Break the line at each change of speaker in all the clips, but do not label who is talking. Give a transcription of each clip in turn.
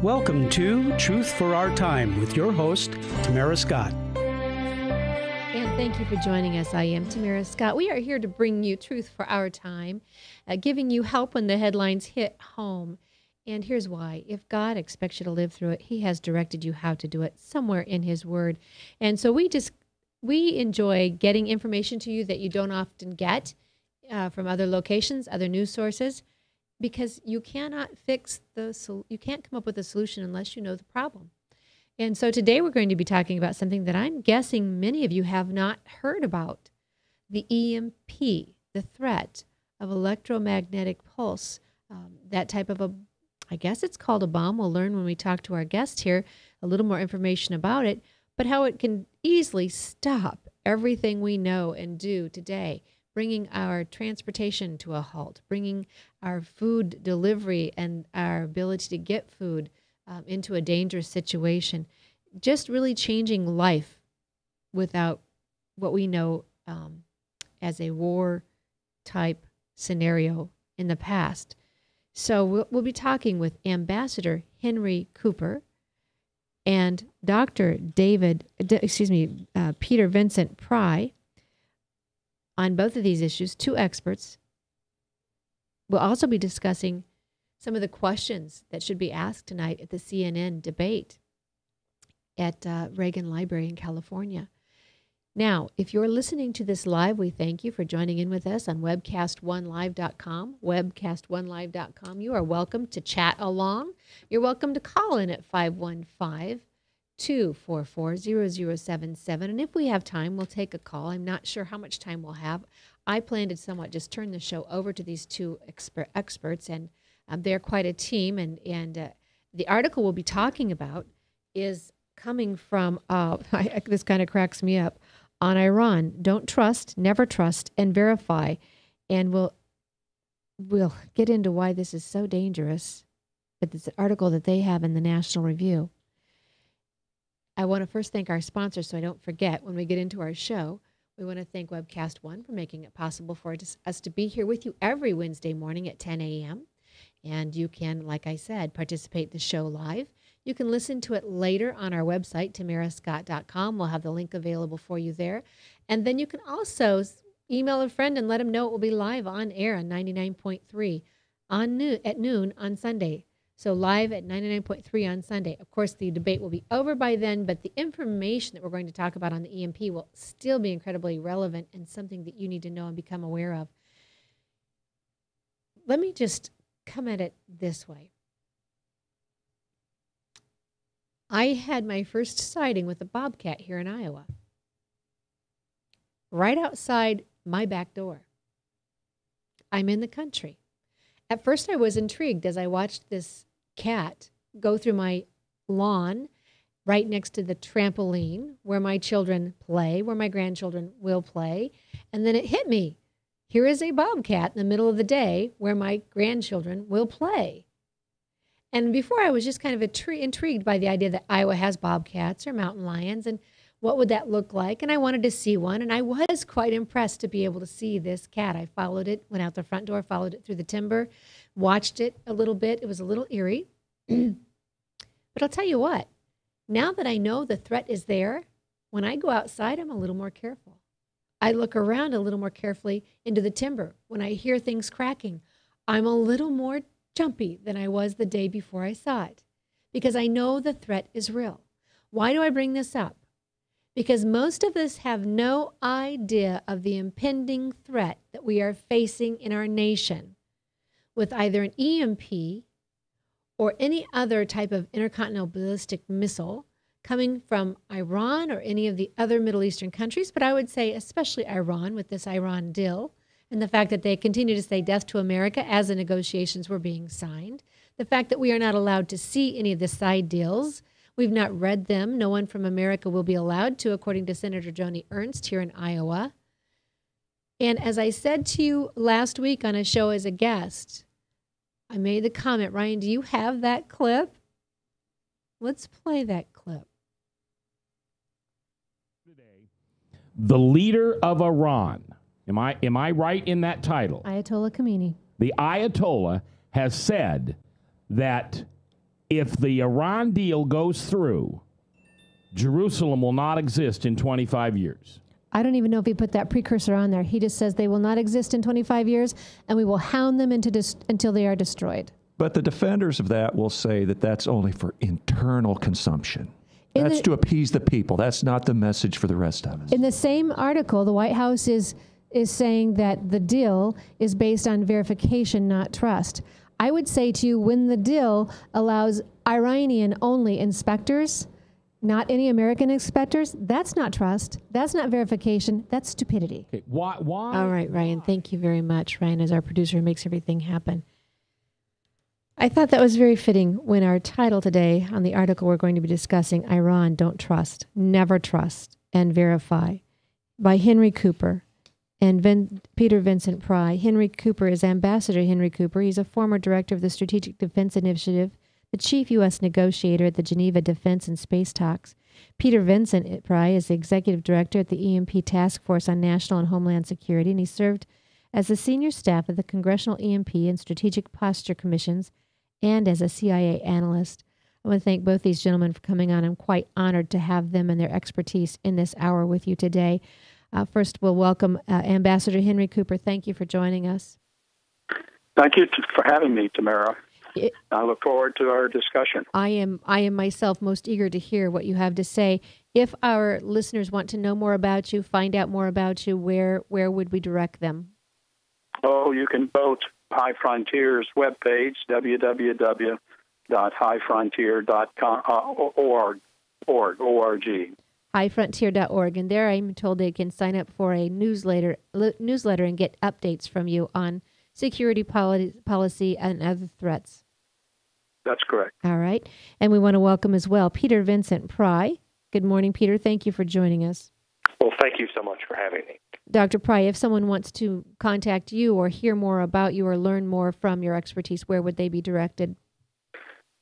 Welcome to Truth for Our Time with your host, Tamara Scott.
And thank you for joining us. I am Tamara Scott. We are here to bring you truth for our time, giving you help when the headlines hit home. And here's why. If God expects you to live through it, He has directed you how to do it somewhere in His Word. And so we enjoy getting information to you that you don't often get from other locations, other news sources, because you cannot you can't come up with a solution unless you know the problem. And so today we're going to be talking about something that I'm guessing many of you have not heard about, the EMP, the threat of electromagnetic pulse, that type of I guess it's called a bomb. We'll learn when we talk to our guest here a little more information about it, but how it can easily stop everything we know and do today, bringing our transportation to a halt, bringing our food delivery and our ability to get food into a dangerous situation, just really changing life without what we know as a war type scenario in the past. So we'll be talking with Ambassador Henry Cooper and Dr. Peter Vincent Pry on both of these issues, two experts. We'll also be discussing some of the questions that should be asked tonight at the CNN debate at Reagan Library in California. Now, if you're listening to this live, we thank you for joining in with us on webcast1live.com, webcast1live.com. You are welcome to chat along. You're welcome to call in at 515-244-0077. And if we have time, we'll take a call. I'm not sure how much time we'll have. I plan to somewhat just turn the show over to these two experts, and they're quite a team. And the article we'll be talking about is coming from, this kind of cracks me up, on Iran. Don't trust, never trust, and verify. And we'll get into why this is so dangerous. But it's an article that they have in the National Review. I want to first thank our sponsors so I don't forget when we get into our show. We want to thank Webcast One for making it possible for us to be here with you every Wednesday morning at 10 a.m. And you can, like I said, participate in the show live. You can listen to it later on our website, tamarascott.com. We'll have the link available for you there. And then you can also email a friend and let them know it will be live on air on 99.3 at noon on Sunday. So live at 99.3 on Sunday. Of course, the debate will be over by then, but the information that we're going to talk about on the EMP will still be incredibly relevant and something that you need to know and become aware of. Let me just come at it this way. I had my first sighting with a bobcat here in Iowa, right outside my back door. I'm in the country. At first, I was intrigued as I watched this cat go through my lawn right next to the trampoline where my children play, where my grandchildren will play. And then it hit me. Here is a bobcat in the middle of the day where my grandchildren will play. And before, I was just kind of intrigued by the idea that Iowa has bobcats or mountain lions, and what would that look like? And I wanted to see one, and I was quite impressed to be able to see this cat. I followed it, went out the front door, followed it through the timber, watched it a little bit. It was a little eerie. But I'll tell you what, now that I know the threat is there, when I go outside, I'm a little more careful. I look around a little more carefully into the timber. When I hear things cracking, I'm a little more jumpy than I was the day before I saw it, because I know the threat is real. Why do I bring this up? Because most of us have no idea of the impending threat that we are facing in our nation with either an EMP or any other type of intercontinental ballistic missile coming from Iran or any of the other Middle Eastern countries, but I would say especially Iran with this Iran deal, and the fact that they continue to say death to America as the negotiations were being signed, the fact that we are not allowed to see any of the side deals. We've not read them. No one from America will be allowed to, according to Senator Joni Ernst here in Iowa. And as I said to you last week on a show as a guest, I made the comment, Ryan, do you have that clip? Let's play that clip.
The leader of Iran, am I right in that title?
Ayatollah Khamenei.
The Ayatollah has said that if the Iran deal goes through, Jerusalem will not exist in 25 years.
I don't even know if he put that precursor on there. He just says they will not exist in 25 years, and we will hound them until they are destroyed.
But the defenders of that will say that that's only for internal consumption. That's to appease the people. That's not the message for the rest of us.
In the same article, the White House is saying that the deal is based on verification, not trust. I would say to you, when the deal allows Iranian-only inspectors, not any American inspectors, that's not trust. That's not verification. That's stupidity.
Okay. Why?
All right, Ryan. Thank you very much. Ryan is our producer who makes everything happen. I thought that was very fitting when our title today on the article we're going to be discussing, Iran, Don't Trust, Never Trust, and Verify, by Henry Cooper and Peter Vincent Pry. Henry Cooper is Ambassador Henry Cooper. He's a former director of the Strategic Defense Initiative, the chief U.S. negotiator at the Geneva Defense and Space Talks. Peter Vincent Pry is the executive director at the EMP Task Force on National and Homeland Security, and he served as the senior staff of the Congressional EMP and Strategic Posture Commissions and as a CIA analyst. I want to thank both these gentlemen for coming on. I'm quite honored to have them and their expertise in this hour with you today. First, we'll welcome Ambassador Henry Cooper. Thank you for joining us.
Thank you for having me, Tamara. I look forward to our discussion.
I am myself most eager to hear what you have to say. If our listeners want to know more about you, find out more about you, where would we direct them?
Oh, you can go to High Frontier's webpage, www.highfrontier.org.
highfrontier.org, and there I'm told they can sign up for a newsletter and get updates from you on security policy and other threats.
That's correct.
All right. And we want to welcome as well Peter Vincent Pry. Good morning, Peter. Thank you for joining us.
Well, thank you so much for having me.
Dr. Pry, if someone wants to contact you or hear more about you or learn more from your expertise, where would they be directed?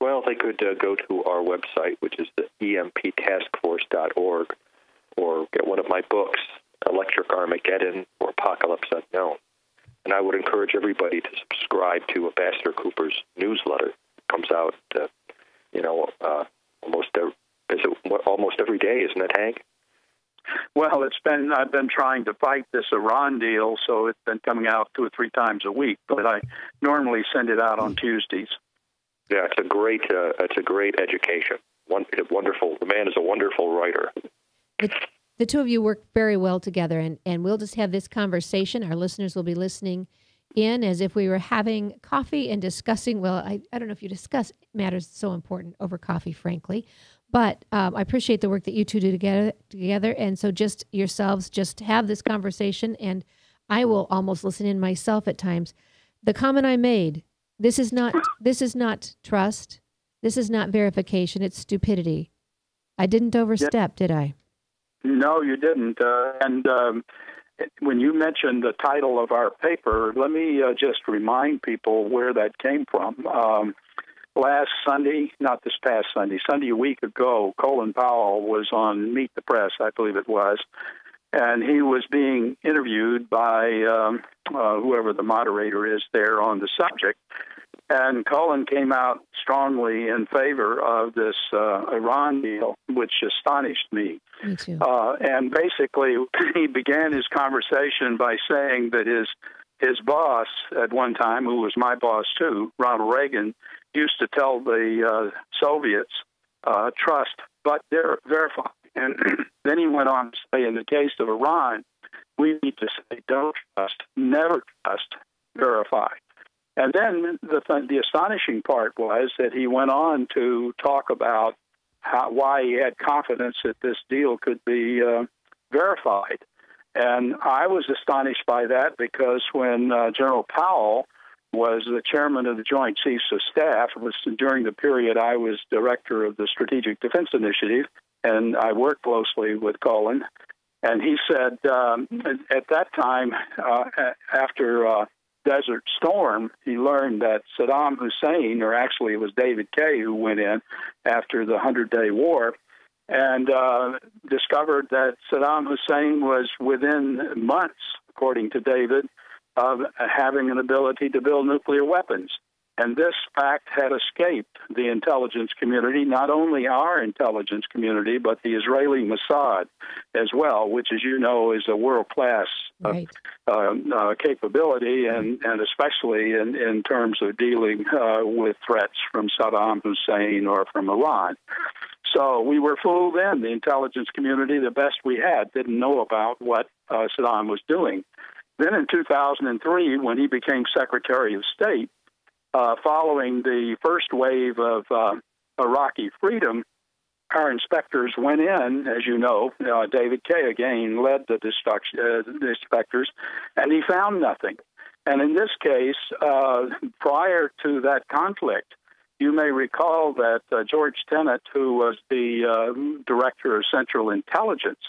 Well, they could go to our website, which is the emptaskforce.org, or get one of my books, Electric Armageddon or Apocalypse Unknown. And I would encourage everybody to subscribe to Ambassador Cooper's newsletter. It comes out, almost every day, isn't it, Hank?
Well, I've been trying to fight this Iran deal, so it's been coming out 2 or 3 times a week, but I normally send it out on Tuesdays.
Yeah, it's a great education. Wonderful. The man is a wonderful writer.
The two of you work very well together, and we'll just have this conversation. Our listeners will be listening in as if we were having coffee and discussing, well, I don't know if you discuss matters so important over coffee, frankly, but I appreciate the work that you two do together, and so just yourselves just have this conversation, and I will almost listen in myself at times. The comment I made, this is not trust, this is not verification, it's stupidity. I didn't overstep, did I?
No, you didn't. When you mentioned the title of our paper, let me just remind people where that came from. Last Sunday, not this past Sunday, Sunday a week ago, Colin Powell was on Meet the Press, I believe it was, and he was being interviewed by whoever the moderator is there on the subject. And Colin came out strongly in favor of this Iran deal, which astonished me.
Me too.
And basically, he began his conversation by saying that his boss at one time, who was my boss too, Ronald Reagan, used to tell the Soviets, trust, but verify. And then he went on to say, in the case of Iran, we need to say don't trust, never trust, verify. And then the astonishing part was that he went on to talk about why he had confidence that this deal could be verified. And I was astonished by that because when General Powell was the chairman of the Joint Chiefs of Staff, it was during the period I was director of the Strategic Defense Initiative, and I worked closely with Colin. And he said at that time, after Desert Storm, he learned that Saddam Hussein, or actually it was David Kaye who went in after the 100-Day War, and discovered that Saddam Hussein was within months, according to David, of having an ability to build nuclear weapons. And this fact had escaped the intelligence community, not only our intelligence community, but the Israeli Mossad as well, which, as you know, is a world-class capability, and especially in terms of dealing with threats from Saddam Hussein or from Iran. So we were fooled in. The intelligence community, the best we had, didn't know about what Saddam was doing. Then in 2003, when he became Secretary of State, following the first wave of Iraqi freedom, our inspectors went in, as you know. David Kay again led the inspectors, and he found nothing. And in this case, prior to that conflict, you may recall that George Tenet, who was the Director of Central Intelligence,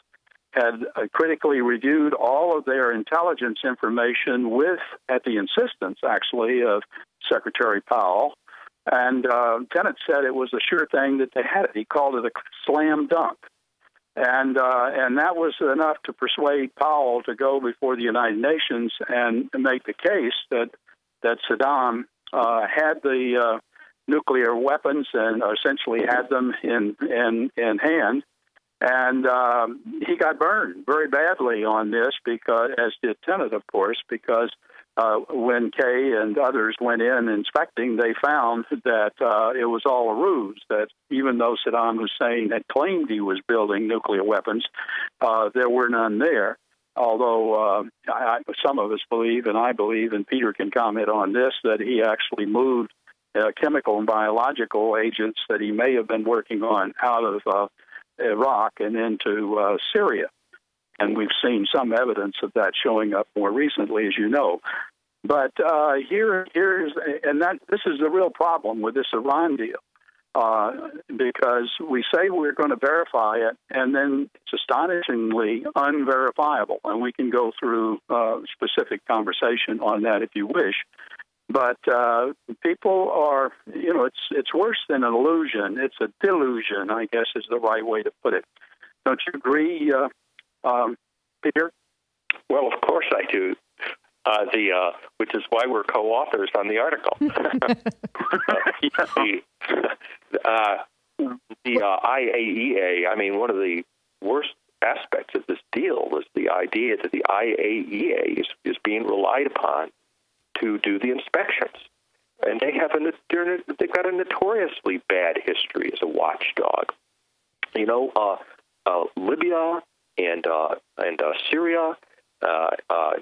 had critically reviewed all of their intelligence information at the insistence, actually, of Secretary Powell. And Tenet said it was a sure thing that they had it. He called it a slam dunk. And that was enough to persuade Powell to go before the United Nations and make the case that Saddam had the nuclear weapons and essentially had them in hand. And he got burned very badly on this, because, as did Tenet, of course, because when Kay and others went in inspecting, they found that it was all a ruse, that even though Saddam Hussein had claimed he was building nuclear weapons, there were none there. Although some of us believe, and I believe, and Peter can comment on this, that he actually moved chemical and biological agents that he may have been working on out of Iraq and into Syria. And we've seen some evidence of that showing up more recently, as you know. But this is the real problem with this Iran deal, because we say we're going to verify it, and then it's astonishingly unverifiable. And we can go through specific conversation on that if you wish. But people are, it's worse than an illusion. It's a delusion, I guess, is the right way to put it. Don't you agree, Peter?
Well, of course I do. Which is why we're co-authors on the article. The IAEA. I mean, one of the worst aspects of this deal was the idea that the IAEA is being relied upon to do the inspections, and they've got a notoriously bad history as a watchdog. Libya and Syria,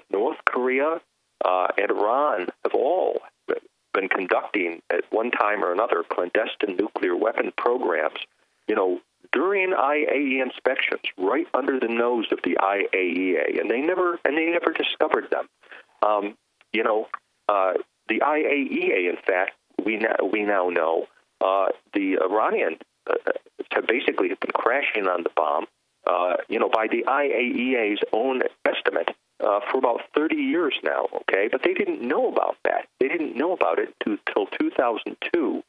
North Korea, and Iran have all been conducting at one time or another clandestine nuclear weapon programs. During IAEA inspections, right under the nose of the IAEA, and they never discovered them. The IAEA, in fact, we now know the Iranians have basically been crashing on the bomb, by the IAEA's own estimate, for about 30 years now, okay? But they didn't know about that. They didn't know about it until 2002,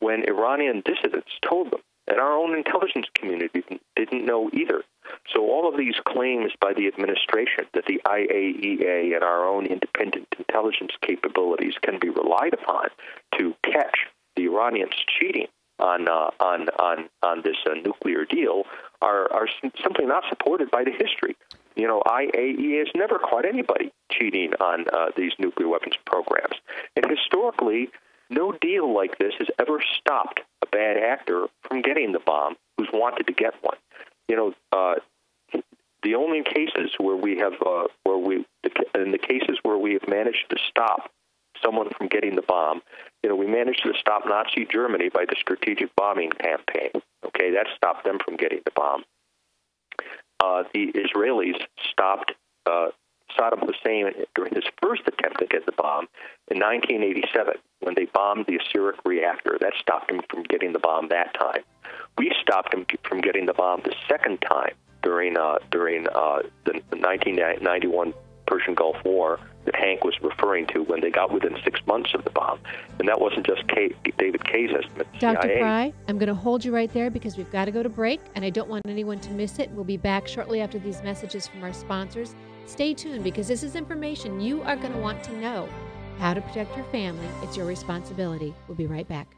when Iranian dissidents told them. And our own intelligence community didn't know either. So all of these claims by the administration that the IAEA and our own independent intelligence capabilities can be relied upon to catch the Iranians cheating on this nuclear deal are simply not supported by the history. IAEA has never caught anybody cheating on these nuclear weapons programs. And historically, no deal like this has ever stopped a bad actor from getting the bomb who's wanted to get one. The only cases where we have, in the cases where we have managed to stop someone from getting the bomb, we managed to stop Nazi Germany by the strategic bombing campaign. Okay, that stopped them from getting the bomb. The Israelis stopped Saddam Hussein during his first attempt to get the bomb in 1987 when they bombed the Asyric reactor. That stopped him from getting the bomb that time. We stopped him from getting the bomb the second time during the 1991 Persian Gulf War that Hank was referring to, when they got within 6 months of the bomb. And that wasn't just David Kay's estimate.
Dr. Fry, I'm going to hold you right there because we've got to go to break, and I don't want anyone to miss it. We'll be back shortly after these messages from our sponsors. Stay tuned, because this is information you are going to want to know. how to protect your family. It's your responsibility. We'll be right back.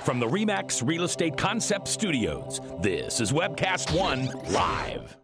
From the RE/MAX Real Estate Concept Studios, this is Webcast One Live.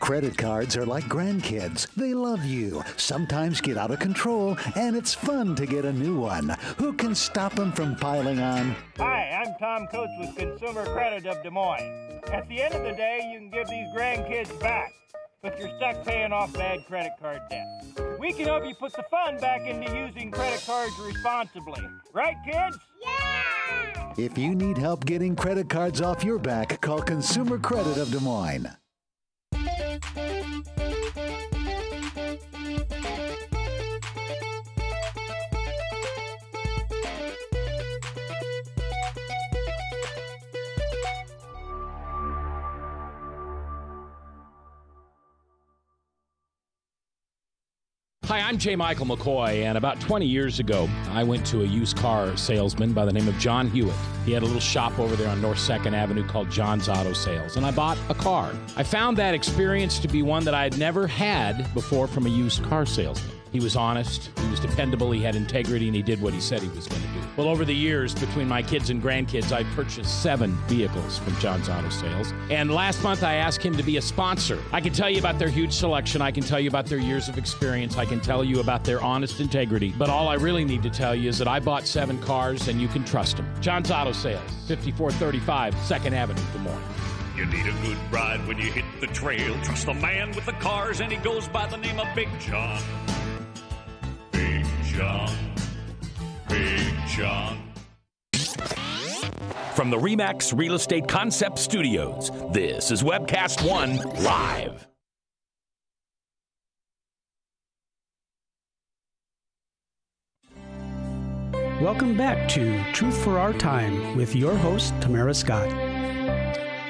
Credit cards are like grandkids. They love you, sometimes get out of control, and it's fun to get a new one. Who can stop them from piling on?
Hi, I'm Tom Coates with Consumer Credit of Des Moines. At the end of the day, you can give these grandkids back, but you're stuck paying off bad credit card debt. We can help you put the fun back into using credit cards responsibly. Right, kids?
Yeah! If you need help getting credit cards off your back, call Consumer Credit of Des Moines.
Hi, I'm J. Michael McCoy, and about 20 years ago, I went to a used car salesman by the name of John Hewitt. He had a little shop over there on North 2nd Avenue called John's Auto Sales, and I bought a car. I found that experience to be one that I had never had before from a used car salesman. He was honest, he was dependable, he had integrity, and he did what he said he was going to do. Well, over the years, between my kids and grandkids, I purchased 7 vehicles from John's Auto Sales. And last month, I asked him to be a sponsor. I can tell you about their huge selection. I can tell you about their years of experience. I can tell you about their honest integrity. But all I really need to tell you is that I bought 7 cars, and you can trust them. John's Auto Sales, 5435 2nd Avenue, Des Moines.
You need a good ride when you hit the trail. Trust the man with the cars, and he goes by the name of Big John. Big John. Big John.
From the RE/MAX Real Estate Concept Studios, this is Webcast One Live.
Welcome back to Truth for Our Time with your host, Tamara Scott.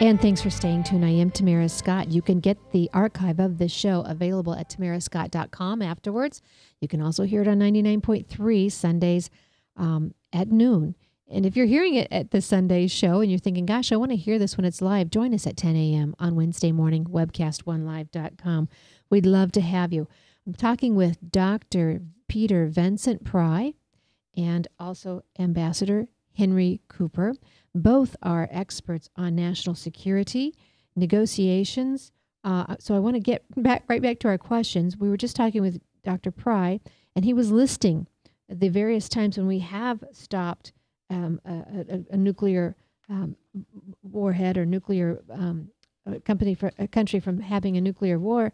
And thanks for staying tuned. I am Tamara Scott. You can get the archive of this show available at tamarascott.com afterwards. You can also hear it on 99.3 Sundays at noon. And if you're hearing it at the Sunday show and you're thinking, gosh, I want to hear this when it's live, join us at 10 a.m. on Wednesday morning, webcast1live.com. We'd love to have you. I'm talking with Dr. Peter Vincent Pry and also Ambassador Henry Cooper. Both are experts on national security, negotiations. So I want to get right back to our questions. We were just talking with Dr. Pry, and he was listing the various times when we have stopped a nuclear warhead or nuclear country from having a nuclear war,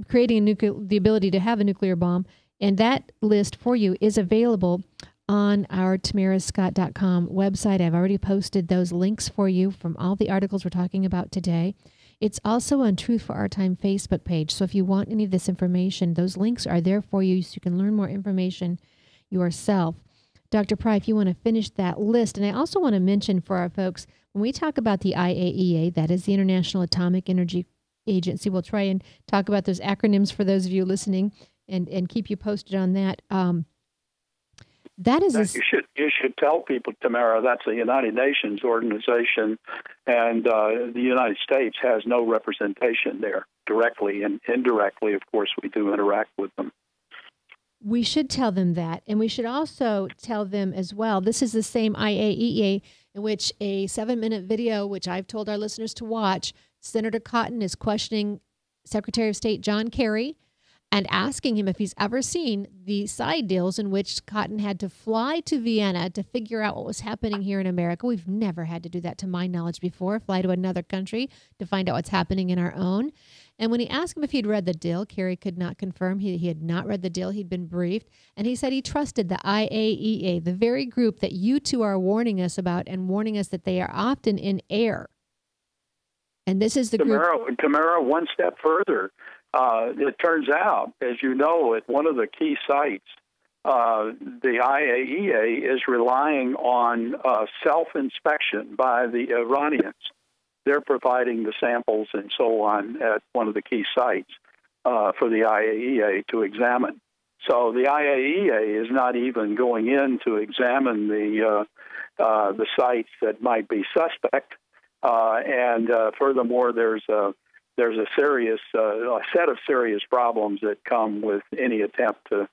creating the ability to have a nuclear bomb. And that list for you is available on our tamarascott.com website. I've already posted those links for you from all the articles we're talking about today. It's also on Truth for Our Time Facebook page. So if you want any of this information, those links are there for you so you can learn more information yourself. Dr. Pry, if you want to finish that list. And I also want to mention for our folks, when we talk about the IAEA, that is the International Atomic Energy Agency, we'll try and talk about those acronyms for those of you listening and keep you posted on that. That is
you should tell people, Tamara, that's a United Nations organization, and the United States has no representation there directly, and indirectly, of course, we do interact with them.
We should tell them that, and we should also tell them as well, this is the same IAEA in which a 7-minute video, which I've told our listeners to watch, Senator Cotton is questioning Secretary of State John Kerry and asking him if he's ever seen the side deals in which Cotton had to fly to Vienna to figure out what was happening here in America. We've never had to do that, to my knowledge, before, fly to another country to find out what's happening in our own. And when he asked him if he'd read the deal, Kerry could not confirm he had not read the deal. He'd been briefed. And he said he trusted the IAEA, the very group that you two are warning us about and warning us that they are often in error. And this is the group.
Tamara, one step further. It turns out, as you know, at one of the key sites, the IAEA is relying on self-inspection by the Iranians. They're providing the samples and so on at one of the key sites for the IAEA to examine. So the IAEA is not even going in to examine the sites that might be suspect. And furthermore, there's a serious set of serious problems that come with any attempt to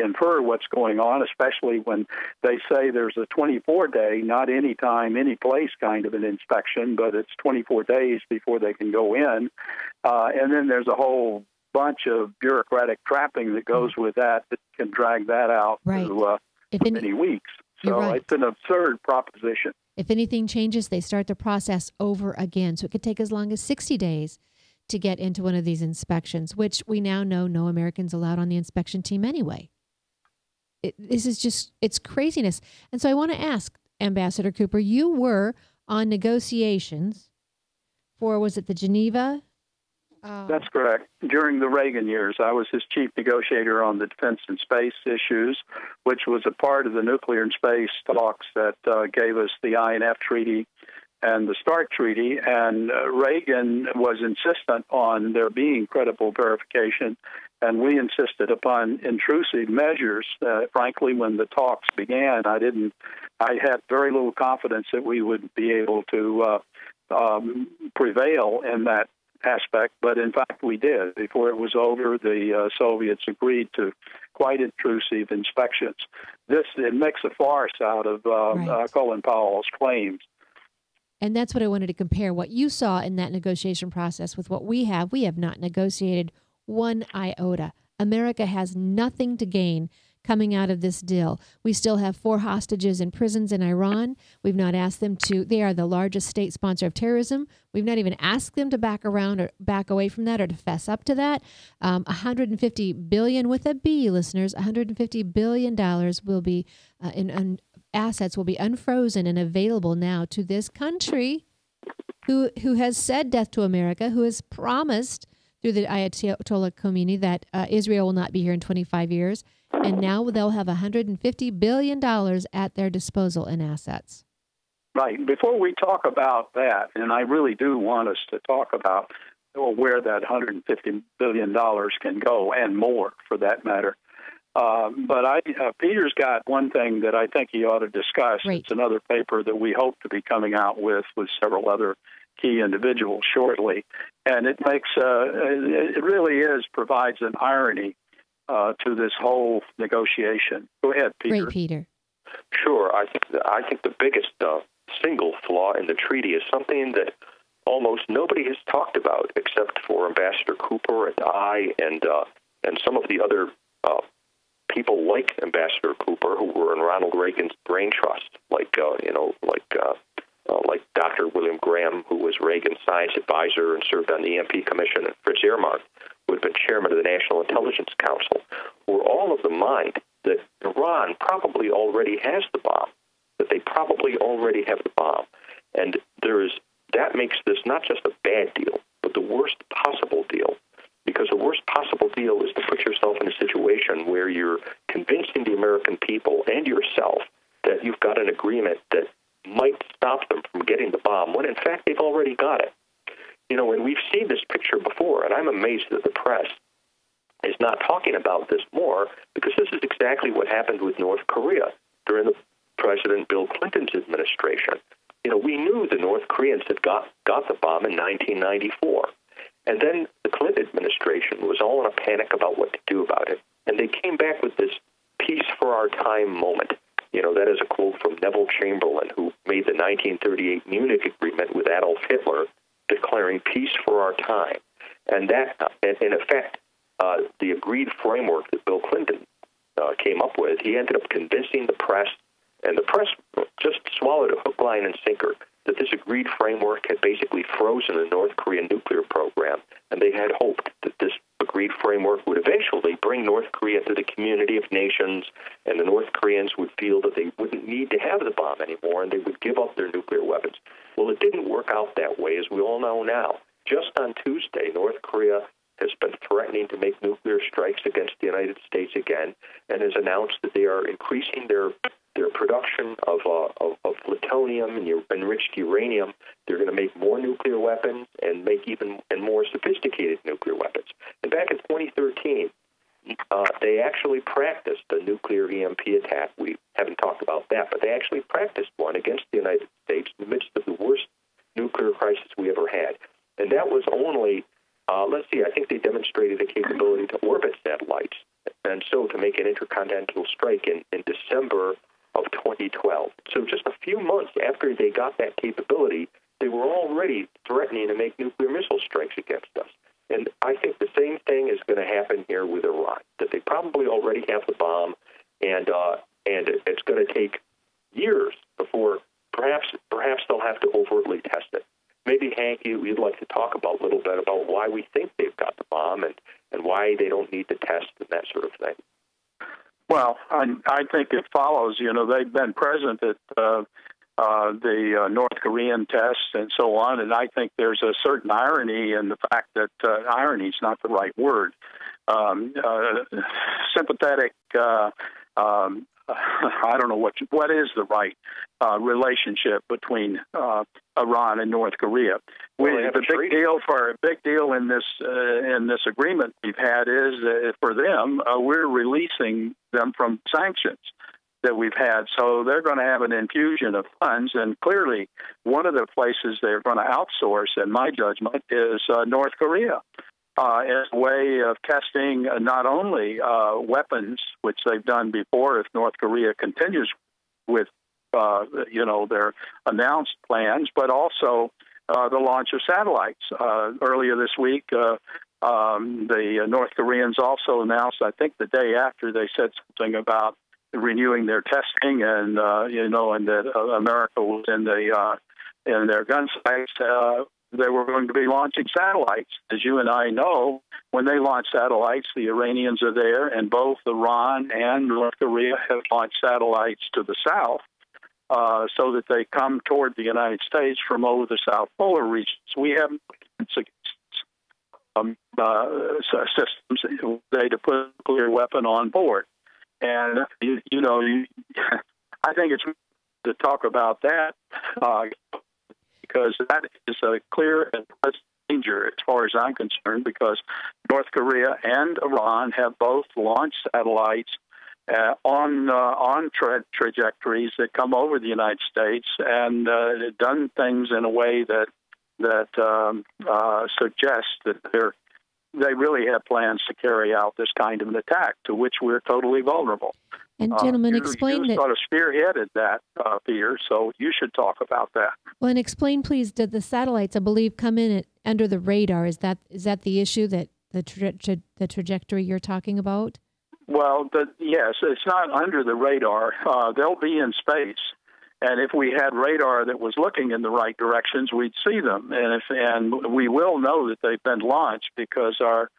infer what's going on, especially when they say there's a 24-day, not any time, any place kind of an inspection, but it's 24 days before they can go in. And then there's a whole bunch of bureaucratic trapping that goes with that can drag that out to many weeks. So it's an absurd proposition.
If anything changes, they start the process over again. So it could take as long as 60 days to get into one of these inspections, which we now know no Americans allowed on the inspection team anyway. This is just, it's craziness. And so I want to ask, Ambassador Cooper, you were on negotiations for, was it the Geneva?
That's correct. During the Reagan years, I was his chief negotiator on the defense and space issues, which was a part of the nuclear and space talks that gave us the INF Treaty and the START Treaty. And Reagan was insistent on there being credible verification, and we insisted upon intrusive measures. Frankly, when the talks began, I had very little confidence that we would be able to prevail in that aspect, but in fact we did. Before it was over, the Soviets agreed to quite intrusive inspections. It makes a farce out of Colin Powell's claims.
And that's what I wanted to compare, what you saw in that negotiation process with what we have. We have not negotiated one iota. America has nothing to gain coming out of this deal. We still have 4 hostages in prisons in Iran. We've not asked them to. They are the largest state sponsor of terrorism. We've not even asked them to back around or back away from that or to fess up to that. $150 billion with a B, listeners. $150 billion will be in assets will be unfrozen and available now to this country who has said death to America, who has promised through the Ayatollah Khomeini that Israel will not be here in 25 years. And now they'll have $150 billion at their disposal in assets.
Right. Before we talk about that, and I really do want us to talk about where that $150 billion can go, and more for that matter. But Peter's got one thing that I think he ought to discuss.
Great.
It's another paper that we hope to be coming out with several other key individuals shortly. And it makes, it really provides an irony to this whole negotiation. Go ahead, Peter.
Great, Peter.
Sure. I think the biggest single flaw in the treaty is something that almost nobody has talked about except for Ambassador Cooper and I and some of the other people like Ambassador Cooper who were in Ronald Reagan's brain trust, like Dr. William Graham, who was Reagan's science advisor and served on the EMP Commission, and Fritz Ehrmark, who had been chairman of the National Intelligence Council, were all of the mind that Iran probably already has the bomb, that they probably already have the bomb. And that makes this not just a bad deal, but the worst possible deal. Because the worst possible deal is to put yourself in a situation where you're convincing the American people and yourself that you've got an agreement that might stop them from getting the bomb, when in fact they've already got it. You know, and we've seen this picture before, and I'm amazed that the press is not talking about this more, because this is exactly what happened with North Korea during the President Bill Clinton's administration. You know, we knew the North Koreans had got the bomb in 1994. And then the Clinton administration was all in a panic about what to do about it. And they came back with this peace for our time moment. You know, that is a quote from Neville Chamberlain, who made the 1938 Munich Agreement with Adolf Hitler, declaring peace for our time. And that, in effect, the agreed framework that Bill Clinton came up with, he ended up convincing the press, and the press just swallowed it hook, line, and sinker, that this agreed framework had basically frozen the North Korean nuclear program, and they had hoped that this agreed framework would eventually bring North Korea to the community of nations, and the North Koreans would feel that they wouldn't need to have the bomb anymore, and they would give up their nuclear weapons. Well, it didn't work out that way, as we all know now. Just on Tuesday, North Korea has been threatening to make nuclear strikes against the United States again, and has announced that they are increasing their production of plutonium and enriched uranium. They're going to make more nuclear weapons and make even more sophisticated nuclear weapons. And back in 2013, they actually practiced a nuclear EMP attack. We haven't talked about that, but they actually practiced one against the United States in the midst of the worst nuclear crisis we ever had. And that was only, I think they demonstrated a capability to orbit satellites, and so to make an intercontinental strike in December of 2012. So just a few months after they got that capability, they were already threatening to make nuclear missile strikes against us. And I think the same thing is going to happen here with Iran, that they probably already have the bomb, and it's going to take years before perhaps they'll have to overtly test it. Maybe, Hank, you'd like to talk a little bit about why we think they've got the bomb and why they don't need to test and that sort of thing.
Well, I think it follows. They've been present at the North Korean tests and so on, and I think there's a certain irony in the fact that irony is not the right word. Sympathetic. I don't know what is the right relationship between Iran and North Korea. The big deal in this agreement we've had is for them we're releasing them from sanctions that we've had, so they're going to have an infusion of funds, and clearly one of the places they're going to outsource, in my judgment, is North Korea. As a way of testing not only weapons, which they've done before if North Korea continues with, their announced plans, but also the launch of satellites. Earlier this week, the North Koreans also announced, I think the day after, they said something about renewing their testing and that America was in their gun sights. They were going to be launching satellites. As you and I know, when they launch satellites, the Iranians are there, and both Iran and North Korea have launched satellites to the south so that they come toward the United States from over the South Polar regions. We have systems they to put a nuclear weapon on board. And, I think it's to talk about that because that is a clear and present danger as far as I'm concerned, because North Korea and Iran have both launched satellites on trajectories that come over the United States and done things in a way that suggests that they really have plans to carry out this kind of an attack to which we're totally vulnerable.
And gentlemen, explain
you
that.
Sort of spearheaded that, Peter. So you should talk about that.
Well, and explain, please. Did the satellites, I believe, come in under the radar? Is that the issue, that the trajectory you're talking about?
Well, yes, it's not under the radar. They'll be in space, and if we had radar that was looking in the right directions, we'd see them, and we will know that they've been launched because our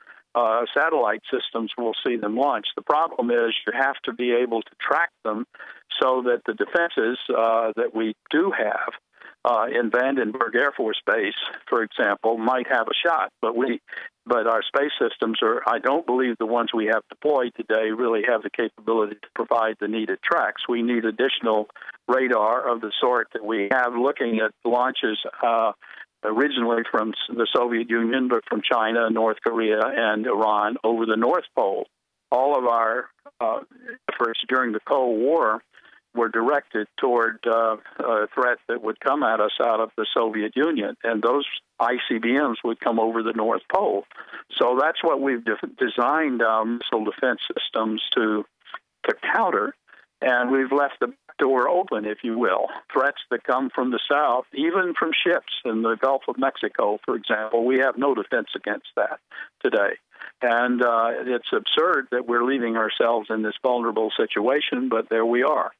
satellite systems will see them launched. The problem is you have to be able to track them so that the defenses that we do have in Vandenberg Air Force Base, for example, might have a shot. But our space systems I don't believe the ones we have deployed today really have the capability to provide the needed tracks. We need additional radar of the sort that we have looking at launches originally from the Soviet Union, but from China, North Korea, and Iran over the North Pole. All of our efforts during the Cold War were directed toward a threat that would come at us out of the Soviet Union, and those ICBMs would come over the North Pole. So that's what we've designed our missile defense systems to counter, and we've left the door open, if you will. Threats that come from the south, even from ships in the Gulf of Mexico, for example. We have no defense against that today. And it's absurd that we're leaving ourselves in this vulnerable situation, but there we are.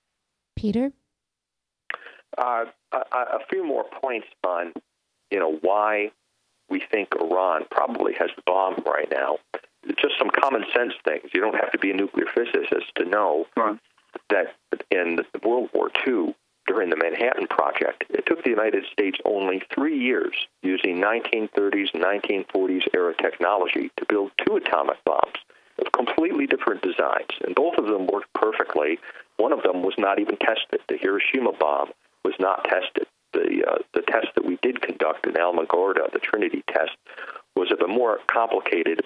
Peter?
A few more points on, why we think Iran probably has the bomb right now. Just some common sense things. You don't have to be a nuclear physicist to know that in World War II, during the Manhattan Project, it took the United States only 3 years using 1930s and 1940s era technology to build 2 atomic bombs of completely different designs, and both of them worked perfectly. One of them was not even tested. The Hiroshima bomb was not tested. The test that we did conduct in Alamogordo, the Trinity test, was of a more complicated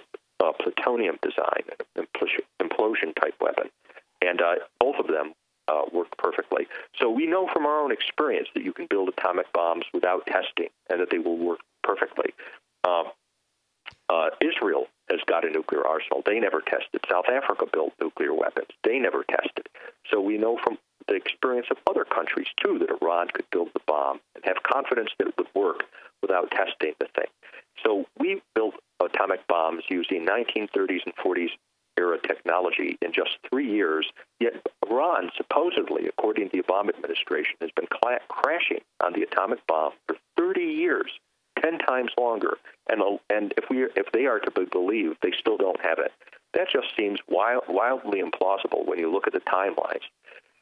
plutonium design, an implosion-type weapon, and both of them worked perfectly. So we know from our own experience that you can build atomic bombs without testing and that they will work perfectly. Israel has got a nuclear arsenal. They never tested. South Africa built nuclear weapons. They never tested. So we know from the experience of other countries, too, that Iran could build the bomb and have confidence that it would work without testing the thing. So we built atomic bombs using 1930s and 40s era technology in just 3 years, yet Iran, supposedly, according to the Obama administration, has been crashing on the atomic bomb for 30 years, 10 times longer. And if they are to be believed, they still don't have it. That just seems wildly implausible when you look at the timelines.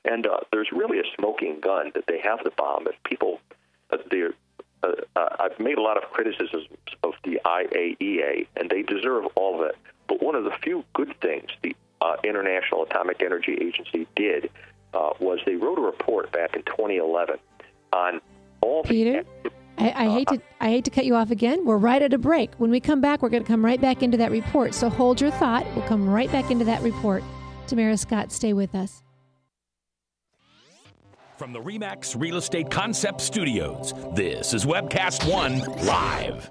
And there's really a smoking gun that they have the bomb. If people, I've made a lot of criticisms of the IAEA, and they deserve all of it. But one of the few good things the International Atomic Energy Agency did was they wrote a report back in 2011 on all
Peter? I hate to cut you off again. We're right at a break. When we come back, we're going to come right back into that report. So hold your thought. We'll come right back into that report. Tamara Scott, stay with us.
From the RE/MAX Real Estate Concept Studios, this is Webcast One Live.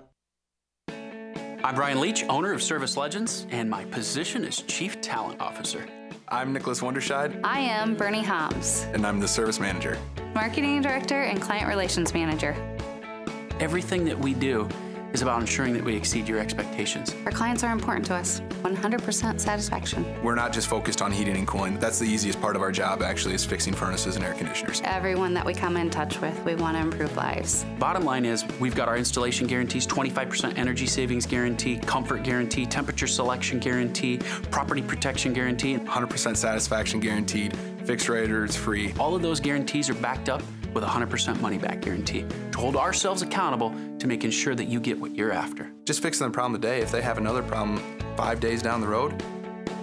I'm Brian Leach, owner of Service Legends, and my position is Chief Talent Officer.
I'm Nicholas Wonderscheid.
I am Bernie Homs.
And I'm the Service Manager.
Marketing Director and Client Relations Manager.
Everything that we do is about ensuring that we exceed your expectations.
Our clients are important to us. 100% satisfaction.
We're not just focused on heating and cooling. That's the easiest part of our job, actually, is fixing furnaces and air conditioners.
Everyone that we come in touch with, we want to improve lives.
Bottom line is, we've got our installation guarantees, 25% energy savings guarantee, comfort guarantee, temperature selection guarantee, property protection guarantee.
100% satisfaction guaranteed, fixed rate or it's free.
All of those guarantees are backed up with a 100% money-back guarantee to hold ourselves accountable to making sure that you get what you're after.
Just fixing the problem today. If they have another problem 5 days down the road,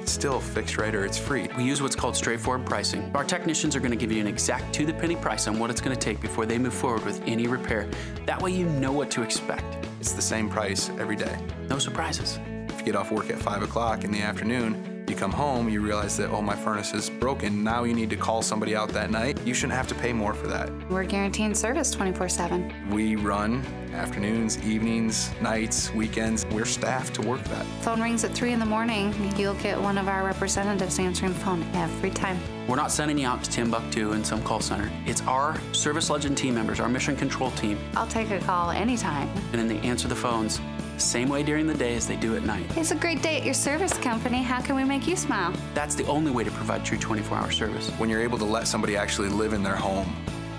it's still fixed rate or it's free.
We use what's called straightforward pricing. Our technicians are going to give you an exact to-the-penny price on what it's going to take before they move forward with any repair. That way you know what to expect.
It's the same price every day.
No surprises.
If you get off work at 5 o'clock in the afternoon, you come home, you realize that, oh, my furnace is broken. Now you need to call somebody out that night. You shouldn't have to pay more for that.
We're guaranteeing service 24/7.
We run afternoons, evenings, nights, weekends. We're staffed to work that.
Phone rings at 3 in the morning. You'll get one of our representatives answering the phone every time.
We're not sending you out to Timbuktu in some call center. It's our Service Legend team members, our mission control team.
I'll take a call anytime.
And then they answer the phones the same way during the day as they do at night.
It's a great day at your service company. How can we make you smile?
That's the only way to provide true 24-hour service.
When you're able to let somebody actually live in their home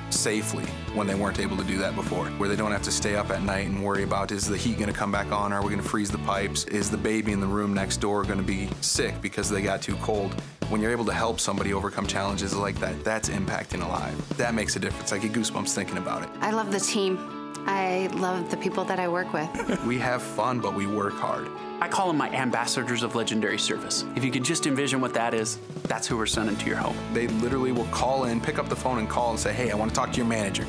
safely when they weren't able to do that before, where they don't have to stay up at night and worry about, is the heat going to come back on? Are we going to freeze the pipes? Is the baby in the room next door going to be sick because they got too cold? When you're able to help somebody overcome challenges like that, that's impacting a life. That makes a difference. I get goosebumps thinking about it.
I love the team. I love the people that I work with.
We have fun, but we work hard.
I call them my ambassadors of legendary service. If you could just envision what that is, that's who we're sending to your home.
They literally will call in, pick up the phone and call and say, hey, I want to talk to your manager.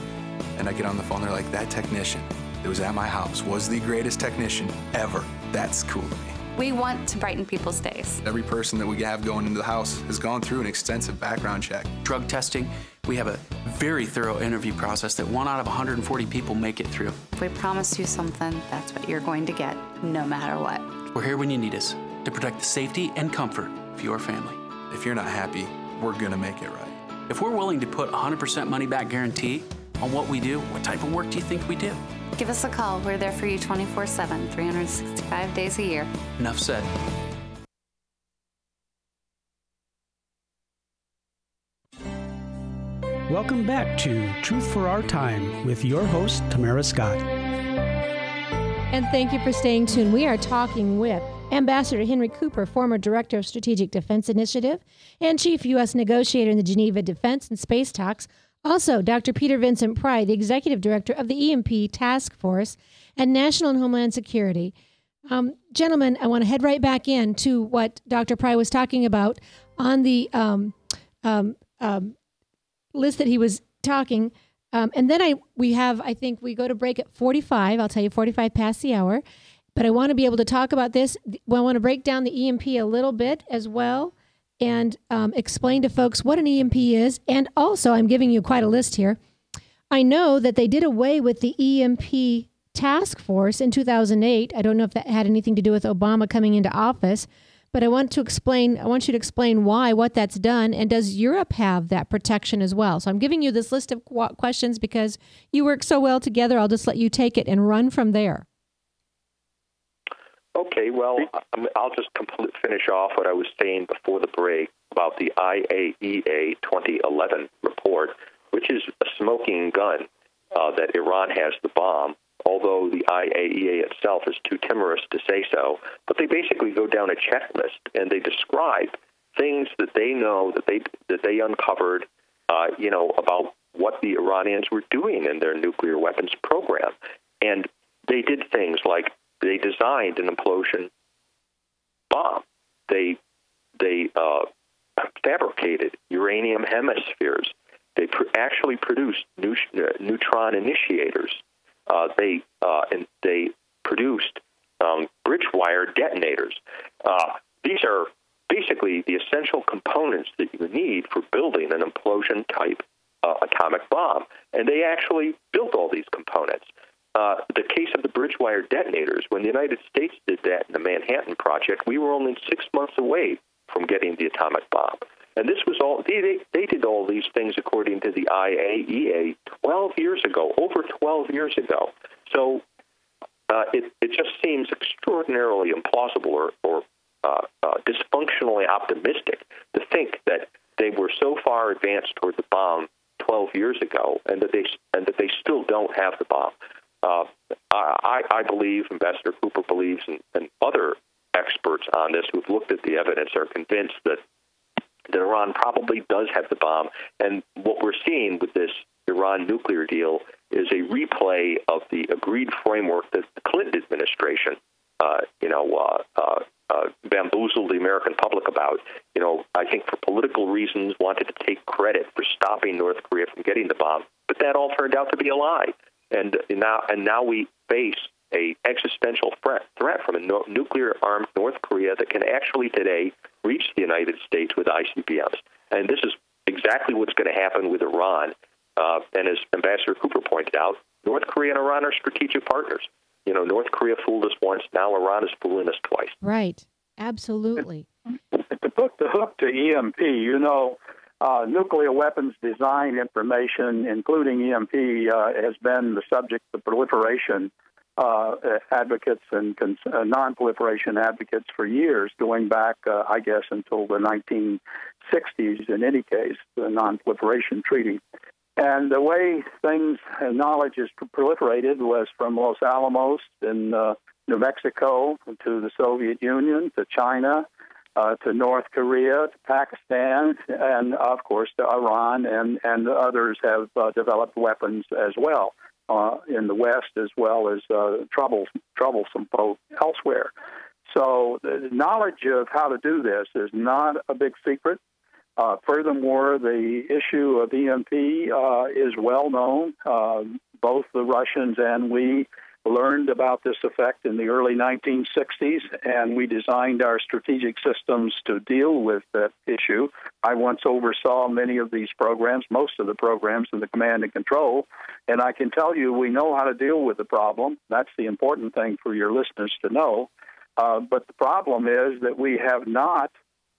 And I get on the phone, they're like, that technician that was at my house was the greatest technician ever. That's cool to me.
We want to brighten people's days.
Every person that we have going into the house has gone through an extensive background check.
Drug testing. We have a very thorough interview process that 1 out of 140 people make it through.
If we promise you something, that's what you're going to get, no matter what.
We're here when you need us to protect the safety and comfort of your family.
If you're not happy, we're gonna make it right.
If we're willing to put 100% money back guarantee on what we do, what type of work do you think we do?
Give us a call. We're there for you 24/7, 365 days a year.
Enough said.
Welcome back to Truth for Our Time with your host, Tamara Scott.
And thank you for staying tuned. We are talking with Ambassador Henry Cooper, former Director of Strategic Defense Initiative and Chief U.S. Negotiator in the Geneva Defense and Space Talks. Also, Dr. Peter Vincent Pry, the Executive Director of the EMP Task Force and National and Homeland Security. Gentlemen, I want to head right back in to what Dr. Pry was talking about on the list that he was talking. And then we go to break at 45. I'll tell you 45 past the hour. But I want to be able to talk about this. I want to break down the EMP a little bit as well and explain to folks what an EMP is. And also, I'm giving you quite a list here. I know that they did away with the EMP task force in 2008. I don't know if that had anything to do with Obama coming into office, but I want you to explain what that's done, and does Europe have that protection as well? So I'm giving you this list of questions because you work so well together. I'll just let you take it and run from there.
Okay, well, I'll just finish off what I was saying before the break about the IAEA 2011 report, which is a smoking gun that Iran has the bomb, although the IAEA itself is too timorous to say so. But they basically go down a checklist, and they describe things that they know that they uncovered, about what the Iranians were doing in their nuclear weapons program. And they did things like they designed an implosion bomb. They fabricated uranium hemispheres. They actually produced neutron initiators. They produced bridge wire detonators. These are basically the essential components that you need for building an implosion-type atomic bomb. And they actually built all these components. The case of the bridge wire detonators, when the United States did that in the Manhattan Project, we were only 6 months away from getting the atomic bomb. And this was all, they did all these things according to the IAEA 12 years ago, over 12 years ago. So it just seems extraordinarily implausible or dysfunctionally optimistic to think that they were so far advanced toward the bomb 12 years ago and that they still don't have the bomb. I believe, Ambassador Cooper believes, and other experts on this who've looked at the evidence are convinced that Iran probably does have the bomb. And what we're seeing with this Iran nuclear deal is a replay of the agreed framework that the Clinton administration, bamboozled the American public about. I think for political reasons, wanted to take credit for stopping North Korea from getting the bomb, but that all turned out to be a lie. And now we face a existential threat from a nuclear-armed North Korea that can actually today reach the United States with ICBMs. And this is exactly what's going to happen with Iran. And as Ambassador Cooper pointed out, North Korea and Iran are strategic partners. North Korea fooled us once, now Iran is fooling us twice.
Right. Absolutely.
To put the hook to EMP, nuclear weapons design information, including EMP, has been the subject of proliferation advocates and non-proliferation advocates for years, going back, I guess, until the 1960s, in any case, the non-proliferation treaty. And the way knowledge is proliferated was from Los Alamos in New Mexico to the Soviet Union to China, to North Korea, to Pakistan, and, of course, to Iran, and others have developed weapons as well in the West, as well as troublesome folk elsewhere. So the knowledge of how to do this is not a big secret. Furthermore, the issue of EMP is well known. Both the Russians and we learned about this effect in the early 1960s, and we designed our strategic systems to deal with that issue. I once oversaw many of these programs, most of the programs in the command and control, and I can tell you we know how to deal with the problem. That's the important thing for your listeners to know. But the problem is that we have not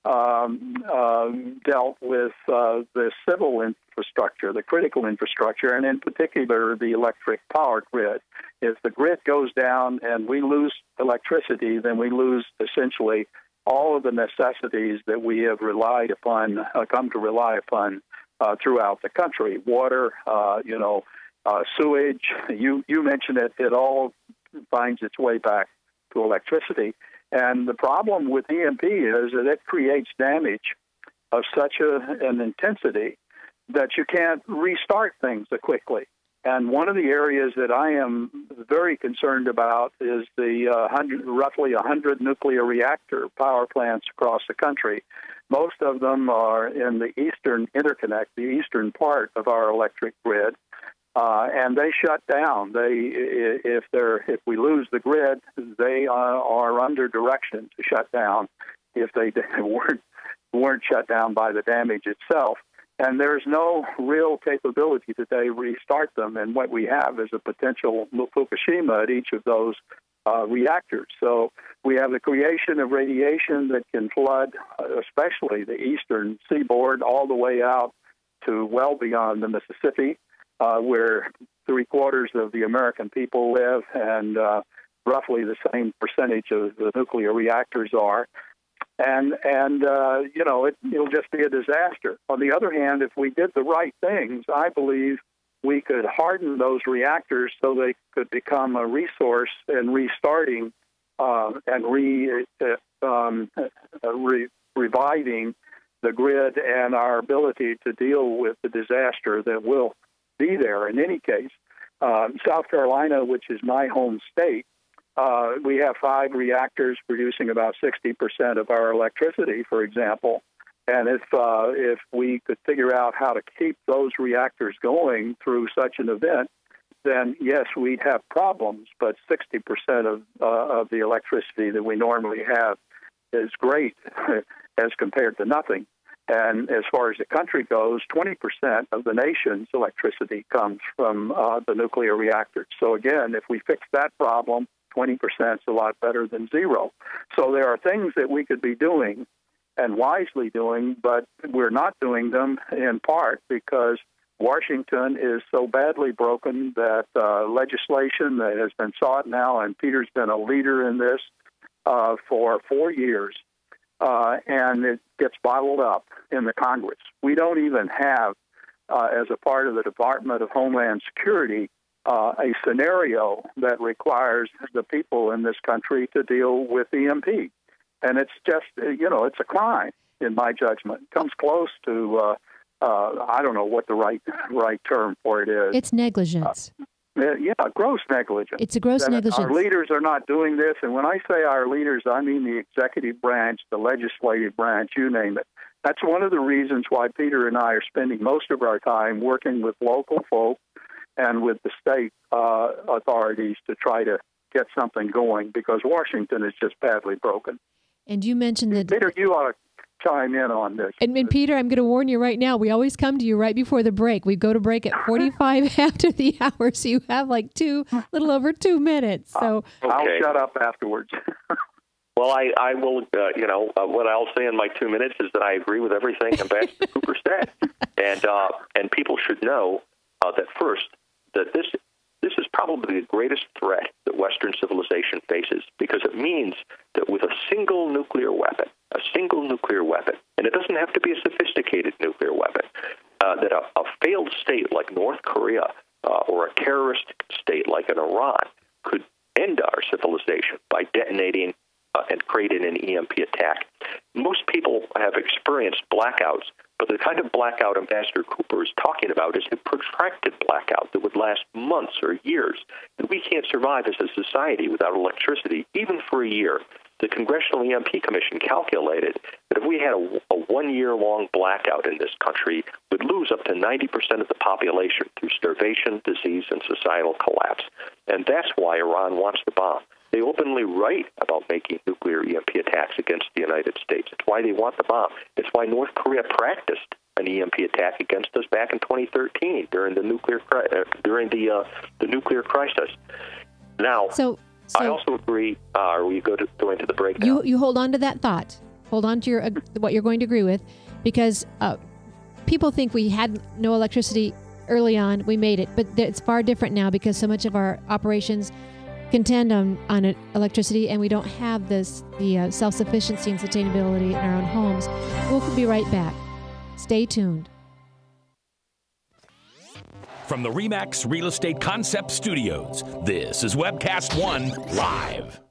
dealt with the civil infrastructure, the critical infrastructure, and in particular the electric power grid. If the grid goes down and we lose electricity, then we lose essentially all of the necessities that we have relied upon, come to rely upon throughout the country. Water, sewage, you mentioned it, it all finds its way back to electricity. And the problem with EMP is that it creates damage of such an intensity that you can't restart things quickly. And one of the areas that I am very concerned about is the roughly 100 nuclear reactor power plants across the country. Most of them are in the eastern interconnect, the eastern part of our electric grid, and they shut down. If we lose the grid, they are under direction to shut down if they weren't shut down by the damage itself. And there's no real capability today to restart them. And what we have is a potential Fukushima at each of those reactors. So we have the creation of radiation that can flood, especially the eastern seaboard, all the way out to well beyond the Mississippi, where 3/4 of the American people live, and roughly the same percentage of the nuclear reactors are. And it'll just be a disaster. On the other hand, if we did the right things, I believe we could harden those reactors so they could become a resource in restarting and reviving the grid and our ability to deal with the disaster that will be there in any case. South Carolina, which is my home state, we have 5 reactors producing about 60% of our electricity, for example. And if we could figure out how to keep those reactors going through such an event, then yes, we'd have problems. But 60% of the electricity that we normally have is great as compared to nothing. And as far as the country goes, 20% of the nation's electricity comes from the nuclear reactors. So again, if we fix that problem, 20% is a lot better than zero. So there are things that we could be doing and wisely doing, but we're not doing them in part because Washington is so badly broken that legislation that has been sought now, and Peter's been a leader in this for 4 years, and it gets bottled up in the Congress. We don't even have, as a part of the Department of Homeland Security, a scenario that requires the people in this country to deal with EMP. And it's just, it's a crime, in my judgment. It comes close to, I don't know what the right term for it is.
It's negligence.
Gross negligence.
It's a gross negligence.
Our leaders are not doing this. And when I say our leaders, I mean the executive branch, the legislative branch, you name it. That's one of the reasons why Peter and I are spending most of our time working with local folk and with the state authorities to try to get something going, because Washington is just badly broken.
And you mentioned that...
Peter, you ought to chime in on this.
And Peter, I'm going to warn you right now, we always come to you right before the break. We go to break at 45 after the hour, so you have like little over 2 minutes. So
I'll shut up afterwards.
Well, I will, what I'll say in my 2 minutes is that I agree with everything Ambassador Cooper said. And people should know that first, that this is probably the greatest threat that Western civilization faces, because it means that with a single nuclear weapon, and it doesn't have to be a sophisticated nuclear weapon, that a failed state like North Korea or a terrorist state like an Iran could end our civilization by detonating and creating an EMP attack. Most people have experienced blackouts, but the kind of blackout Ambassador Cooper is talking about is a protracted blackout that would last months or years. And we can't survive as a society without electricity, even for a year. The Congressional EMP Commission calculated that if we had a 1-year-long blackout in this country, we'd lose up to 90% of the population through starvation, disease, and societal collapse. And that's why Iran wants the bomb. They openly write about making nuclear EMP attacks against the United States. It's why they want the bomb. It's why North Korea practiced an EMP attack against us back in 2013 during the nuclear crisis. Now,
so
I also agree. Are we going to the break now?
You hold on to that thought. hold on to what you're going to agree with, because people think we had no electricity early on. We made it, but it's far different now because so much of our operations contend on electricity, and we don't have the self-sufficiency and sustainability in our own homes. We'll be right back. Stay tuned.
From the RE/MAX Real Estate Concept Studios, this is Webcast One Live.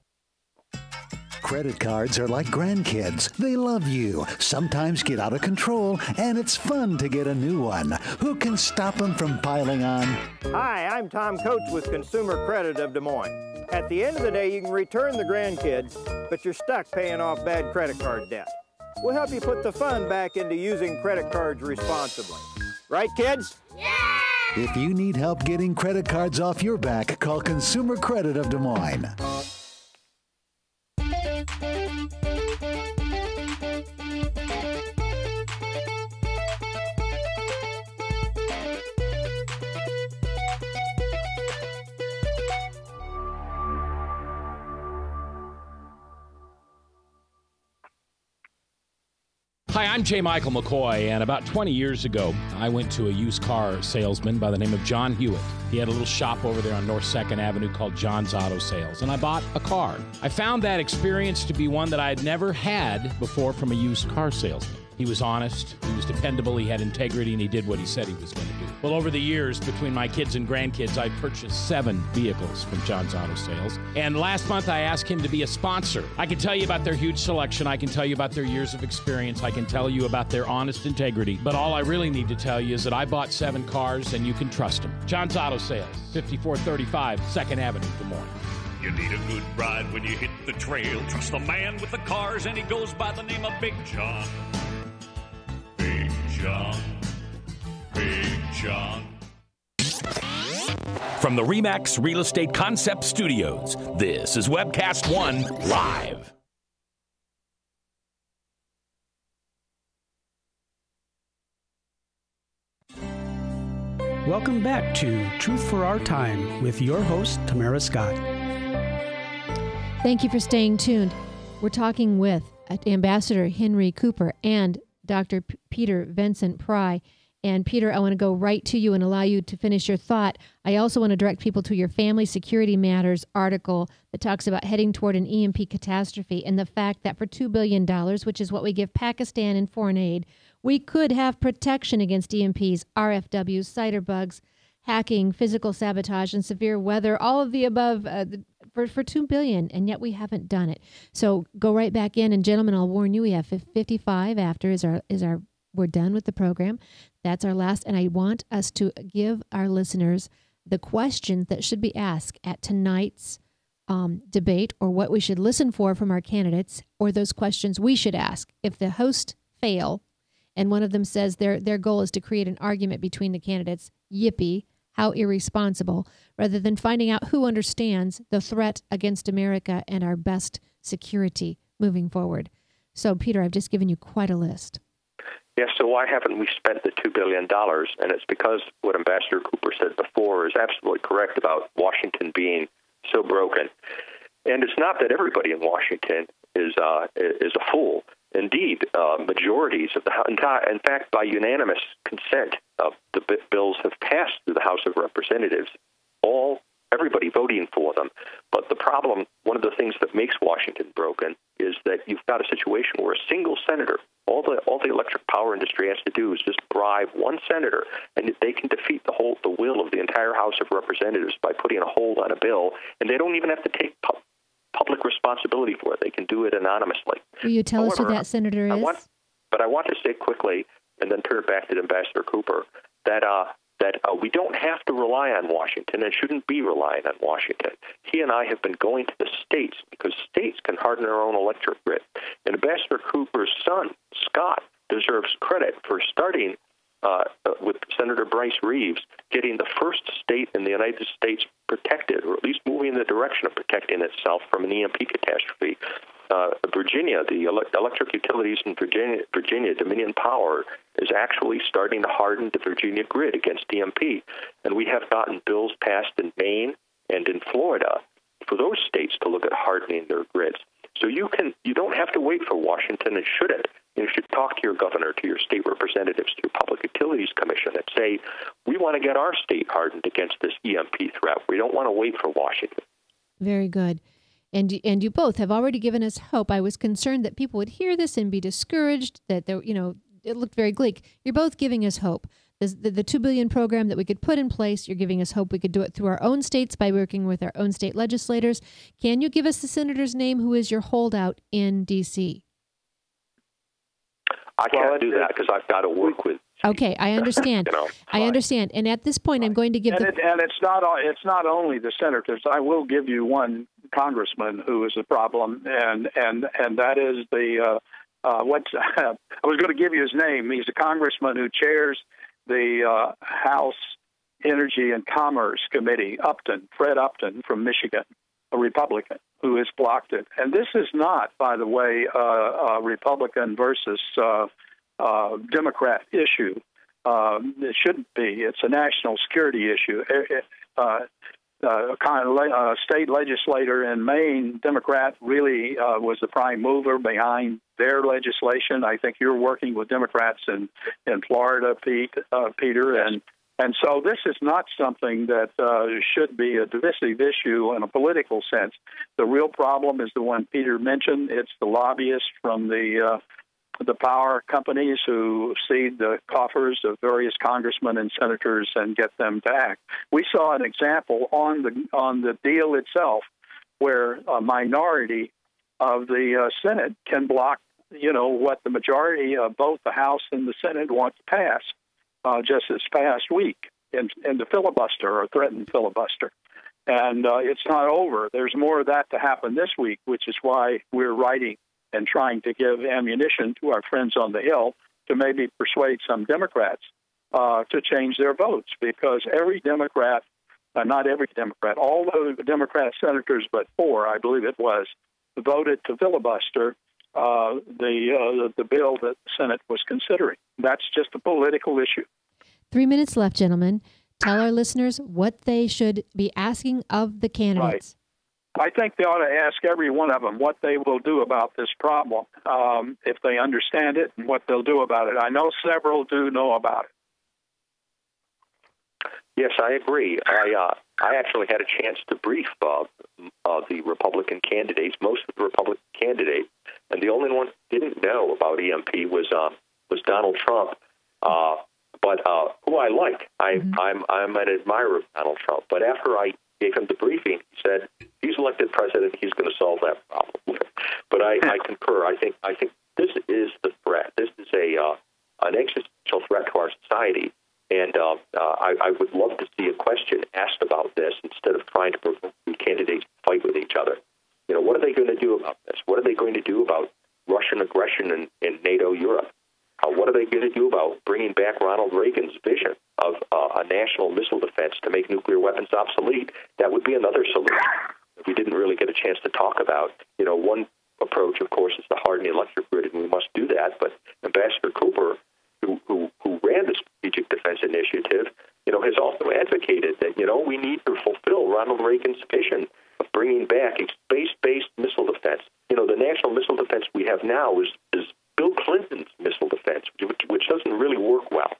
Credit cards are like grandkids. They love you, sometimes get out of control, and it's fun to get a new one. Who can stop them from piling on?
Hi, I'm Tom Coates with Consumer Credit of Des Moines. At the end of the day, you can return the grandkids, but you're stuck paying off bad credit card debt. We'll help you put the fun back into using credit cards responsibly. Right, kids?
Yeah! If you need help getting credit cards off your back, call Consumer Credit of Des Moines.
Hi, I'm J. Michael McCoy, and about 20 years ago, I went to a used car salesman by the name of John Hewitt. He had a little shop over there on North 2nd Avenue called John's Auto Sales, and I bought a car. I found that experience to be one that I had never had before from a used car salesman. He was honest, he was dependable, he had integrity, and he did what he said he was going to do. Well, over the years, between my kids and grandkids, I've purchased 7 vehicles from John's Auto Sales. And last month, I asked him to be a sponsor. I can tell you about their huge selection. I can tell you about their years of experience. I can tell you about their honest integrity. But all I really need to tell you is that I bought 7 cars, and you can trust them. John's Auto Sales, 5435 2nd Avenue, Des Moines.
You need a good ride when you hit the trail. Trust the man with the cars, and he goes by the name of Big John. Big John. Big John.
From the RE/MAX Real Estate Concept Studios, this is Webcast One Live.
Welcome back to Truth for Our Time with your host, Tamara Scott.
Thank you for staying tuned. We're talking with Ambassador Henry Cooper and Dr. Peter Vincent Pry. And Peter, I want to go right to you and allow you to finish your thought. I also want to direct people to your Family Security Matters article that talks about heading toward an EMP catastrophe and the fact that for $2 billion, which is what we give Pakistan in foreign aid, we could have protection against EMPs, RFWs, cider bugs, hacking, physical sabotage, and severe weather, all of the above for $2 billion, and yet we haven't done it. So go right back in, and gentlemen, I'll warn you, we have 55 after we're done with the program. That's our last, and I want us to give our listeners the questions that should be asked at tonight's debate, or what we should listen for from our candidates, or those questions we should ask. If the host fail, and one of them says their goal is to create an argument between the candidates, yippee, how irresponsible, rather than finding out who understands the threat against America and our best security moving forward. So, Peter, I've just given you quite a list.
Yes, so why haven't we spent the $2 billion? And it's because what Ambassador Cooper said before is absolutely correct about Washington being so broken. And it's not that everybody in Washington is a fool. Indeed, majorities of the House, in fact, by unanimous consent, the bills have passed through the House of Representatives, everybody voting for them. But the problem, one of the things that makes Washington broken, is that you've got a situation where a single senator, all the electric power industry has to do is just bribe one senator, and they can defeat the will of the entire House of Representatives by putting a hold on a bill, and they don't even have to take public responsibility for it. They can do it anonymously.
Will you tell us who that senator is?
I want to say quickly, and then turn it back to Ambassador Cooper, that we don't have to rely on Washington and shouldn't be relying on Washington. He and I have been going to the states because states can harden their own electric grid. And Ambassador Cooper's son, Scott, deserves credit for starting with Senator Bryce Reeves, getting the first state in the United States protected, or at least moving in the direction of protecting itself from an EMP catastrophe. Virginia, the electric utilities in Virginia, Dominion Power, is actually starting to harden the Virginia grid against EMP. And we have gotten bills passed in Maine and in Florida for those states to look at hardening their grids. So you don't have to wait for Washington and shouldn't. You should talk to your governor, to your state representatives, to your Public Utilities Commission, and say, we want to get our state hardened against this EMP threat. We don't want to wait for Washington.
Very good. And you both have already given us hope. I was concerned that people would hear this and be discouraged, that it looked very bleak. You're both giving us hope. The $2 billion program that we could put in place, you're giving us hope we could do it through our own states by working with our own state legislators. Can you give us the senator's name who is your holdout in D.C.?
I can't do that because I've got to work with.
Okay, I understand. I understand. And at this point, I'm going to give.
And it's not only the senators. I will give you one congressman who is a problem, and that is the I was going to give you his name. He's a congressman who chairs the House Energy and Commerce Committee. Fred Upton from Michigan, a Republican who has blocked it. And this is not, by the way, a Republican versus Democrat issue. It shouldn't be. It's a national security issue. A state legislator in Maine, Democrat, really was the prime mover behind their legislation. I think you're working with Democrats in Florida, Peter, and so this is not something that should be a divisive issue in a political sense. The real problem is the one Peter mentioned. It's the lobbyists from the power companies who seed the coffers of various congressmen and senators and get them to act. We saw an example on the deal itself where a minority of the Senate can block, what the majority of both the House and the Senate want to pass. Just this past week in the filibuster or threatened filibuster. And it's not over. There's more of that to happen this week, which is why we're writing and trying to give ammunition to our friends on the Hill to maybe persuade some Democrats to change their votes, because every Democrat, not every Democrat, all the Democrat senators but 4, I believe it was, voted to filibuster the bill that the Senate was considering. That's just a political issue.
3 minutes left, gentlemen. Tell our listeners what they should be asking of the candidates.
Right. I think they ought to ask every one of them what they will do about this problem, if they understand it, and what they'll do about it. I know several do know about it.
Yes, I agree. I actually had a chance to brief the Republican candidates, most of the Republican candidates, and the only one who didn't know about EMP was Donald Trump. But who I like, I'm an admirer of Donald Trump. But after I gave him the briefing, he said he's elected president, he's going to solve that problem. But I concur. I think this is the threat. This is an existential threat to our society. And I would love to see a question asked about this instead of trying to provoke candidates to fight with each other. What are they going to do about this? What are they going to do about Russian aggression in NATO Europe? What are they going to do about bringing back Ronald Reagan's vision of a national missile defense to make nuclear weapons obsolete? That would be another solution that we didn't really get a chance to talk about. One approach, of course, is to harden the electric grid, and we must do that. But Ambassador Cooper, who ran the Strategic Defense Initiative, has also advocated that, we need to fulfill Ronald Reagan's vision of bringing back a space-based missile defense. The national missile defense we have now is Bill Clinton's missile defense, which doesn't really work well.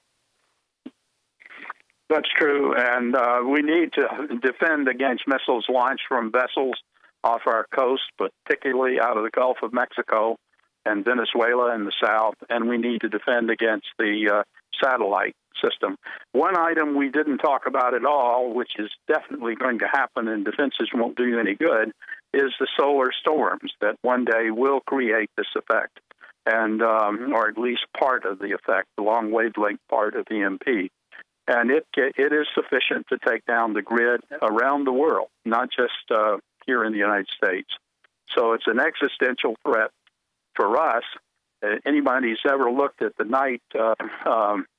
That's true, and we need to defend against missiles launched from vessels off our coast, particularly out of the Gulf of Mexico and Venezuela in the south, and we need to defend against the satellite system. One item we didn't talk about at all, which is definitely going to happen and defenses won't do you any good, is the solar storms that one day will create this effect, and or at least part of the effect, the long wavelength part of EMP. And it is sufficient to take down the grid around the world, not just here in the United States. So it's an existential threat for us. Anybody who's ever looked at the night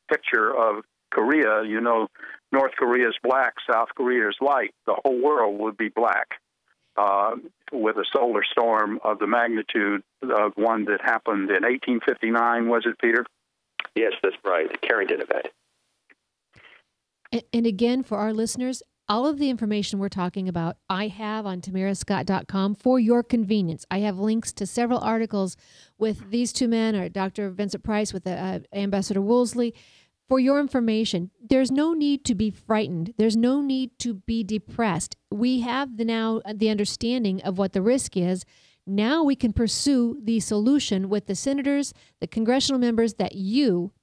picture of Korea, North Korea is black, South Korea is light. The whole world would be black with a solar storm of the magnitude of one that happened in 1859, was it, Peter?
Yes, that's right, the Carrington event.
And again, for our listeners, All of the information we're talking about, I have on tamarascott.com for your convenience. I have links to several articles with these two men, or Dr. Vincent Price with Ambassador Woolsey. For your information, there's no need to be frightened. There's no need to be depressed. We have now the understanding of what the risk is. Now we can pursue the solution with the senators, the congressional members that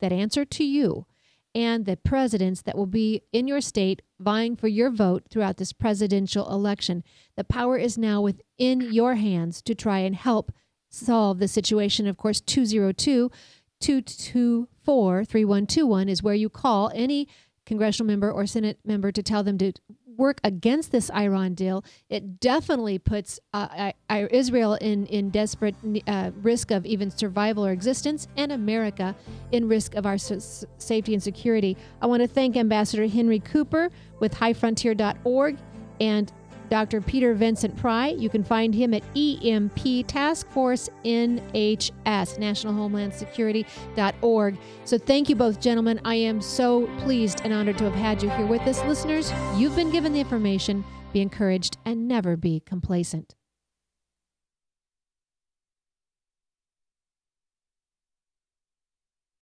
answer to you, and the presidents that will be in your state vying for your vote throughout this presidential election. The power is now within your hands to try and help solve the situation. Of course, 202-224-3121 is where you call any congressional member or Senate member to tell them to work against this Iran deal. It definitely puts Israel in desperate risk of even survival or existence, and America in risk of our safety and security. I want to thank Ambassador Henry Cooper with highfrontier.org and Dr. Peter Vincent Pry. You can find him at EMP Task Force NHS, National Homeland Security.org. So thank you both, gentlemen. I am so pleased and honored to have had you here with us. Listeners, you've been given the information. Be encouraged and never be complacent.